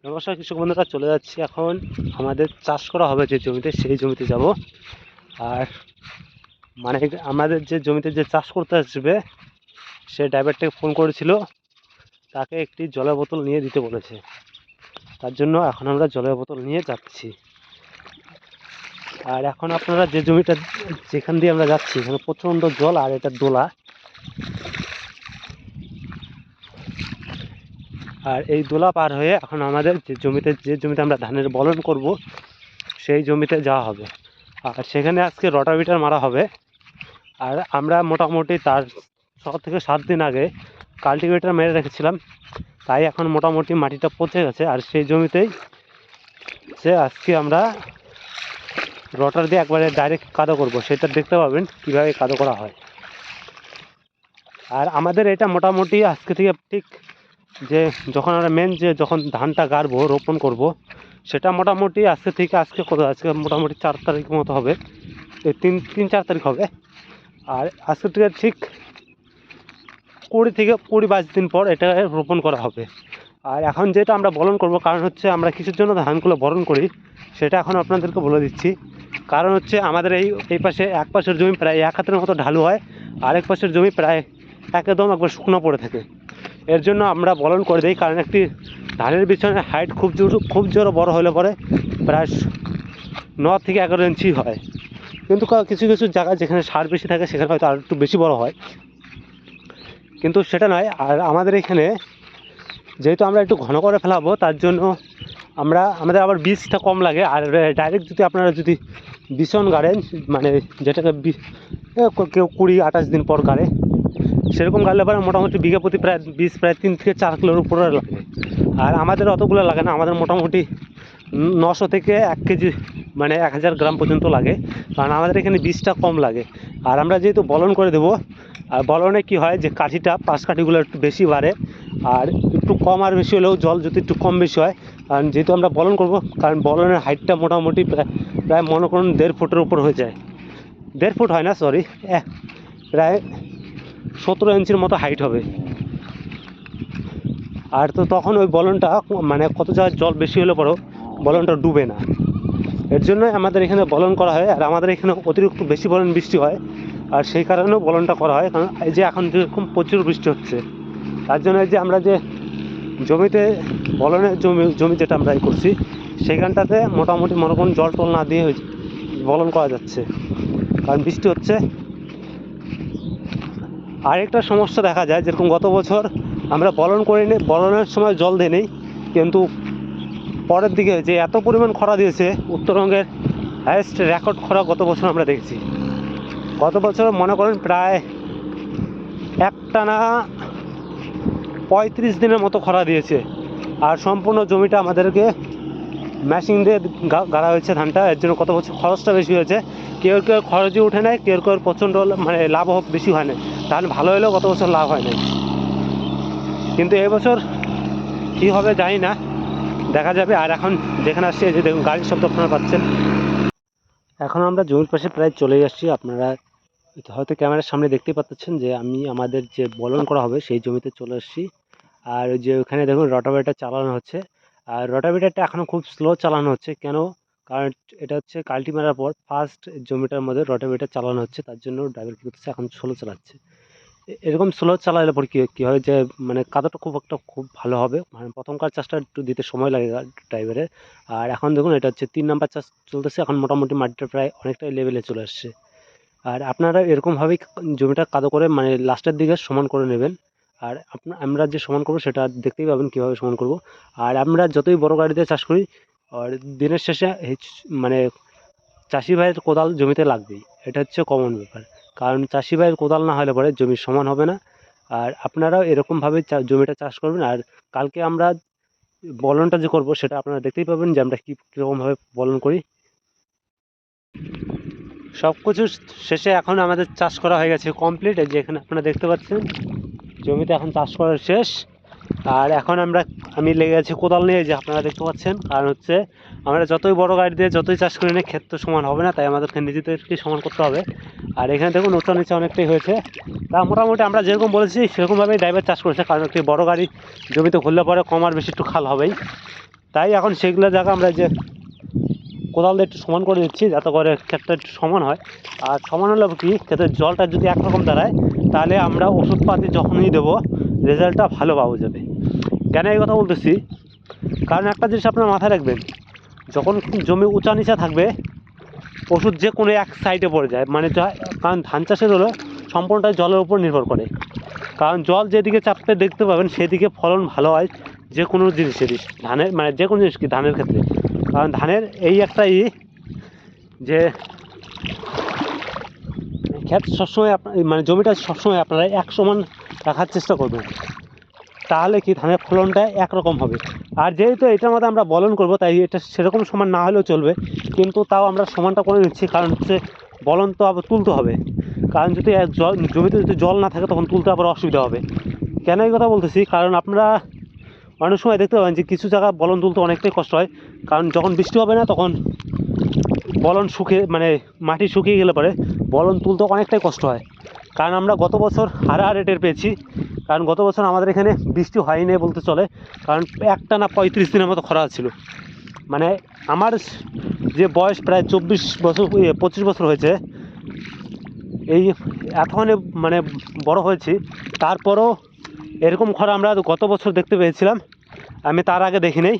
নমস্কার কৃষক বন্ধুরা, চলে যাচ্ছি এখন আমাদের চাষ করা হবে যে জমিতে, সেই জমিতে যাব। আর মানে আমাদের যে জমিতে যে চাষ করতে আসবে সে ড্রাইভারটাকে ফোন করেছিল, তাকে একটি জলের বোতল নিয়ে দিতে বলেছে। তার জন্য এখন আমরা জলের বোতল নিয়ে যাচ্ছি। আর এখন আপনারা যে জমিটা যেখান দিয়ে আমরা যাচ্ছি এখানে প্রচণ্ড জল, আর এটা দোলা। আর এই দোলা পার হয়ে এখন আমাদের যে জমিতে আমরা ধানের বলন করব সেই জমিতে যাওয়া হবে। আর সেখানে আজকে রটাভিটার মারা হবে। আর আমরা মোটামুটি তার 6 থেকে 7 দিন আগে কাল্টিভেটার মেরে রেখেছিলাম, তাই এখন মোটামুটি মাটিটা পচে গেছে। আর সেই জমিতেই আজকে আমরা রটার দিয়ে একবারে ডাইরেক্ট কাদো করব, সেটা দেখতে পাবেন কীভাবে কাদো করা হয়। আর আমাদের এটা মোটামুটি আজকে থেকে ঠিক যে যখন আমরা যখন ধানটা গাড়বো, রোপণ করব, সেটা মোটামুটি আজকে মোটামুটি 4 তারিখ মতো হবে, 3-4 তারিখ হবে। আর আজকে থেকে ঠিক 20-22 দিন পর এটা রোপণ করা হবে। আর এখন যেটা আমরা বরণ করব, কারণ হচ্ছে আমরা কিসের জন্য ধানগুলো বরণ করি সেটা এখন আপনাদেরকে বলে দিচ্ছি। কারণ হচ্ছে আমাদের এই পাশে এক পাশের জমি প্রায় 1 হাতের মতো ঢালু হয়, আরেক পাশের জমি প্রায় একদম একবার শুকনো পড়ে থাকে। এর জন্য আমরা বরণ করে দিই, কারণ একটি ধানের পিছনে হাইট খুব জোর বড় হলে পরে প্রায় 9 থেকে 11 ইঞ্চি হয়। কিন্তু কিছু কিছু জায়গায় যেখানে সার বেশি থাকে সেখানে হয়তো আর একটু বেশি বড় হয়, কিন্তু সেটা নয়। আর আমাদের এখানে যেহেতু আমরা একটু ঘন করে ফেলাবো, তার জন্য আমাদের আবার বীজটা কম লাগে। আর ডাইরেক্ট যদি আপনারা বিছন গাড়েন, মানে যেটাকে কেউ 20-28 দিন পর গাড়ে, সেরকম গাড়লে পরে মোটামুটি বিঘা প্রতি বীজ প্রায় 3 থেকে 4 কিলোর উপরে লাগে। আর আমাদের অতগুলো লাগে না, আমাদের মোটামুটি 900 থেকে 1 কেজি, মানে 1000 গ্রাম পর্যন্ত লাগে, কারণ আমাদের এখানে বীজটা কম লাগে। আর আমরা যেহেতু বলন করে দেবো, আর বলনে কি হয় যে পাশ কাঠিগুলো একটু বেশি বাড়ে, আর একটু কম আর বেশি হলেও জল যদি একটু কম বেশি হয়, কারণ যেহেতু আমরা বলন করব, কারণ বলনের হাইটটা মোটামুটি প্রায় মনে করুন 1.5 ফুটের উপর হয়ে যায়। 1.5 ফুট হয় না, সরি, প্রায় 17 ইঞ্চির মতো হাইট হবে। আর তো তখন ওই বলনটা মানে কত জায়গায় জল বেশি হলে পরেও বলনটা ডুবে না। এর জন্যই আমাদের এখানে বলন করা হয়। আর আমাদের এখানে অতিরিক্ত বেশি পরিমাণ বৃষ্টি হয়, আর সেই কারণেও বলনটা করা হয়। কারণ এই যে এখন যেরকম প্রচুর বৃষ্টি হচ্ছে, তার জন্য যে আমরা যে জমিতে বলনের জমি যেটা আমরা করছি, সেখানটাতে মোটামুটি মনে করুন জল টল না দিয়ে বলন করা যাচ্ছে, কারণ বৃষ্টি হচ্ছে। আরেকটা সমস্যা দেখা যায়, যেরকম গত বছর আমরা বলন করিনি, বলনের সময় জল দিই নেই, কিন্তু পরের দিকে যে এত পরিমাণ খরা দিয়েছে, উত্তরবঙ্গের হাইয়েস্ট রেকর্ড খরা গত বছর আমরা দেখেছি। গত বছর মনে করেন প্রায় একটানা 35 দিনের মতো খরা দিয়েছে। আর সম্পূর্ণ জমিটা আমাদেরকে মেশিন দিয়ে গাড়া হয়েছে ধানটা। এর জন্য গত বছর খরচটা বেশি হয়েছে। কেউ খরচই উঠে নেয়, কেউ প্রচণ্ড মানে লাভ বেশি হয় না। ধান ভালো হলেও গত বছর লাভ হয় না, কিন্তু এবছর কী হবে জানি না, দেখা যাবে। আর এখন যেখানে আসছে, যে দেখুন গাড়ির শব্দ আপনারা পাচ্ছেন। এখন আমরা জমির পাশে প্রায় চলে আসছি। আপনারা হয়তো ক্যামেরার সামনে দেখতেই পাচ্ছেন যে আমি আমাদের যে বলন করা হবে সেই জমিতে চলে আসছি। আর যে ওখানে দেখুন রটাভেটার চালানো হচ্ছে। আর রটাভেটারটা এখনও খুব স্লো চালানো হচ্ছে। কেন? কারণ এটা হচ্ছে কাল্টি মারার পর ফার্স্ট জমিটার মধ্যে রটাভেটার চালানো হচ্ছে, তার জন্য ড্রাইভার কী করতেছে, এখন স্লো চালাচ্ছে। এরকম স্লো চালালে পর কী হয় যে মানে কাদাটা খুব ভালো হবে। মানে প্রথমকার চাষটা একটু দিতে সময় লাগে ড্রাইভারের। আর এখন দেখুন এটা হচ্ছে 3 নাম্বার চাষ চলতেছে। এখন মোটামুটি মাটিটা প্রায় অনেকটাই লেভেলে চলে আসছে। আর আপনারা এরকমভাবেই জমিটা কাদো করে মানে লাস্টের দিকে সমান করে নেবেন। আর আমরা যে সমান করবো সেটা দেখতেই পাবেন কীভাবে সমান করব। আর আমরা যতই বড় গাড়িতে চাষ করি, আর দিনের শেষে মানে চাষি ভাইয়ের কোদাল জমিতে লাগবেই, এটা হচ্ছে কমন ব্যাপার। কারণ চাষি ভাইয়ের কোদাল না হলে পরে জমি সমান হবে না। আর আপনারাও এরকমভাবে জমিটা চাষ করবেন। আর কালকে আমরা বলনটা যে করব সেটা আপনারা দেখতেই পাবেন যে আমরা কীরকমভাবে বলন করি। সব কিছু শেষে এখন আমাদের চাষ করা হয়ে গেছে কমপ্লিট। এই যে এখানে আপনারা দেখতে পাচ্ছেন জমিতে এখন চাষ করা শেষ। আর এখন আমি লেগে গেছি কোদাল নিয়ে, যে আপনারা দেখতে পাচ্ছেন। কারণ হচ্ছে আমরা যতই বড় গাড়ি দিয়ে যতই চাষ করি না, ক্ষেত তো সমান হবে না, তাই আমাদেরকে নিজেদেরকে সমান করতে হবে। আর এখানে দেখুন উঁচা নিচে অনেকটাই হয়েছে। তা মোটামুটি আমরা যেরকম বলেছি সেরকমভাবেই ড্রাইভার চাষ করেছে, কারণ একটি বড় গাড়ি জমিতে ঘুরলে পরে কম আর বেশি একটু খাল হবেই। তাই এখন সেগুলো জায়গা আমরা যে কোদাল দিয়ে একটু সমান করে দিচ্ছি, যাতে করে ক্ষেতটা একটু সমান হয়। আর সমান হলে কি, ক্ষেতের জলটা যদি একরকম দাঁড়ায় তাহলে আমরা ওষুধপাতি যখনই দেবো রেজাল্টটা ভালো পাওয়া যাবে। কেন এই কথা বলতেছি, কারণ একটা জিনিস আপনার মাথায় রাখবেন, যখন জমি উঁচা নিচা থাকবে ওষুধ যে কোনো এক সাইডে পড়ে যায়, মানে কারণ ধান চাষের হলো সম্পূর্ণটাই জলের উপর নির্ভর করে। কারণ জল যেদিকে চাপতে দেখতে পাবেন সেদিকে ফলন ভালো হয় যে কোনো জিনিসেরই, ধানের মানে যে কোনো জিনিস কি ধানের ক্ষেত্রে। কারণ ধানের এই একটা যে ক্ষেত সবসময় মানে জমিটা সবসময় আপনারা এক সমান রাখার চেষ্টা করবেন, তাহলে কি ধানের ফলনটা একরকম হবে। আর যেহেতু এটার মধ্যে আমরা বলন করব, তাই এটা সেরকম সমান না হলেও চলবে, কিন্তু তাও আমরা সমানটা করে নিচ্ছি। কারণ হচ্ছে বলন তো আবার তুলতে হবে, কারণ যদি জমিতে যদি জল না থাকে তখন তুলতে আবার অসুবিধা হবে। কেন এই কথা বলতেছি, কারণ আপনারা অনেক সময় দেখতে পাবেন যে কিছু জায়গা বলন তুলতে অনেকটাই কষ্ট হয়। কারণ যখন বৃষ্টি হবে না তখন বলন শুকিয়ে মানে মাটি শুকিয়ে গেলে পরে বলন তুলতে অনেকটাই কষ্ট হয়। কারণ আমরা গত বছর হারে টের পেয়েছি, কারণ গত বছর আমাদের এখানে বৃষ্টি হয়নি বলতে চলে। কারণ একটানা 35 দিনের মতো খরা ছিল। মানে আমার যে বয়স প্রায় 25 বছর হয়েছে, এই এতক্ষণে মানে বড় হয়েছি, তারপরও এরকম খরা আমরা গত বছর দেখতে পেয়েছিলাম। আমি তার আগে দেখি নেই,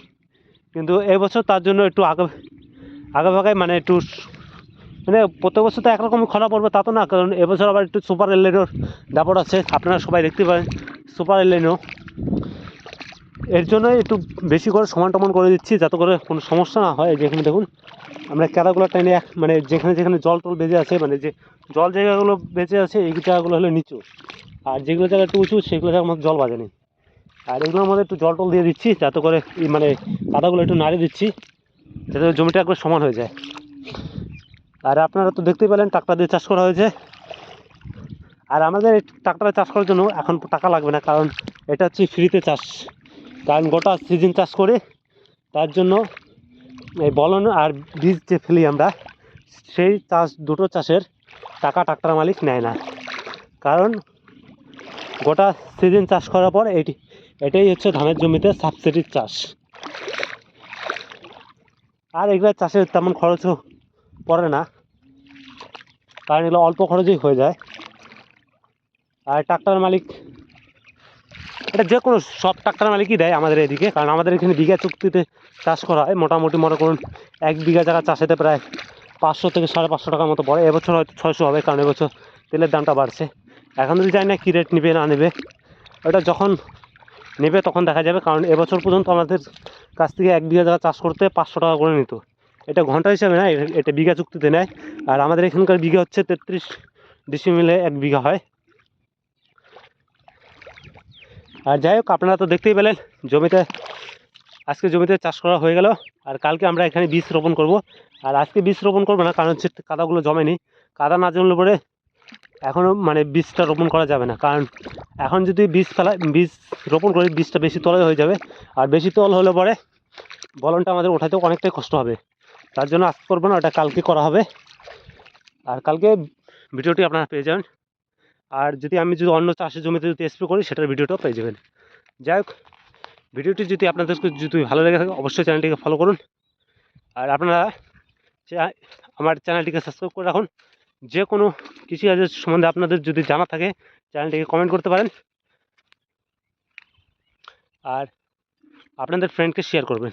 কিন্তু এবছর তার জন্য একটু আগে ভাগায় মানে একটু মানে প্রত্যেক বছর তো একরকম খরা পড়বে তা তো না, কারণ এবছর আবার একটু সুপার এলিনোর ব্যাপার আছে, আপনারা সবাই দেখতে পারেন সুপার এলিনো। এর জন্য একটু বেশি করে সমান টমান করে দিচ্ছি, যাতে করে কোনো সমস্যা না হয়। যেখানে দেখুন আমরা ক্যাদাগুলো টেনে মানে যেখানে যেখানে জল টল বেঁচে আছে, মানে যে জল জায়গাগুলো বেঁচে আছে এই জায়গাগুলো হলো নিচু, আর যেগুলো জায়গা একটু উঁচু সেগুলো জায়গার মধ্যে জল বাজে নেই। আর এগুলোর মধ্যে একটু জল টল দিয়ে দিচ্ছি, যাতে করে মানে কাদাগুলো একটু নাড়িয়ে দিচ্ছি, যাতে জমিটা একবার সমান হয়ে যায়। আর আপনারা তো দেখতেই পেলেন ট্রাক্টর দিয়ে চাষ করা হয়েছে। আর আমাদের এই ট্রাক্টরে চাষ করার জন্য এখন টাকা লাগবে না, কারণ এটা হচ্ছে ফ্রিতে চাষ। কারণ গোটা সিজন চাষ করে, তার জন্য এই বলন আর বীজ যে ফেলি আমরা, সেই দুটো চাষের টাকা ট্রাক্টর মালিক নেয় না। কারণ গোটা সিজন চাষ করার পর এটাই হচ্ছে ধানের জমিতে সাবসিডির চাষ। আর এগুলো চাষে তেমন খরচও পড়ে না, কারণ এগুলো অল্প খরচেই হয়ে যায়। আর ট্রাক্টর মালিক এটা যে কোনো সব ট্রাক্টর মালিকই দেয় আমাদের এদিকে, কারণ আমাদের এখানে বিঘা চুক্তিতে চাষ করা হয়। মোটামুটি মনে করুন 1 বিঘা জায়গা চাষেতে প্রায় 500 থেকে 550 টাকার মতো পড়ে। এবছর হয়তো 600 হবে, কারণ এবছর তেলের দামটা বাড়ছে। এখন যদি জানি না কী রেট নেবে না নেবে, ওটা যখন নেবে তখন দেখা যাবে। কারণ এবছর পর্যন্ত আমাদের কাছ থেকে 1 বিঘা জায়গা চাষ করতে 500 টাকা করে নিত। এটা ঘন্টা হিসাবে না, এটা বিঘা চুক্তিতে নেয়। আর আমাদের এখানকার বিঘা হচ্ছে 33 ডিসিমিলে 1 বিঘা হয়। আর যাই হোক, আপনারা তো দেখতেই পেলেন আজকে জমিতে চাষ করা হয়ে গেল। আর কালকে আমরা এখানে বীজ রোপণ করব। আর আজকে বীজ রোপণ করবো না, কারণ হচ্ছে কাদাগুলো জমেনি। কাদা না জমলে পরে এখনও মানে বীজটা রোপণ করা যাবে না। কারণ এখন যদি বীজ রোপণ করি, বীজটা বেশি তলে হয়ে যাবে। আর বেশি তল হলে পরে বলনটা আমাদের ওঠাতেও অনেকটাই কষ্ট হবে। তার জন্য আজকে করবো না, ওটা কালকে করা হবে। আর কালকে ভিডিওটি আপনারা পেয়ে যাবেন। আর আমি যদি অন্য চাষের জমিতে যদি স্প্রে করি, সেটার ভিডিওটাও পেয়ে যাবেন। যাই হোক, ভিডিওটি যদি আপনাদেরকে ভালো লেগে থাকে অবশ্যই চ্যানেলটিকে ফলো করুন। আর আপনারা আমার চ্যানেলটিকে সাবস্ক্রাইব করে রাখুন। যে কোনো কৃষিকাজের সম্বন্ধে আপনাদের যদি জানা থাকে চ্যানেলটিকে কমেন্ট করতে পারেন, আর আপনাদের ফ্রেন্ডকে শেয়ার করবেন।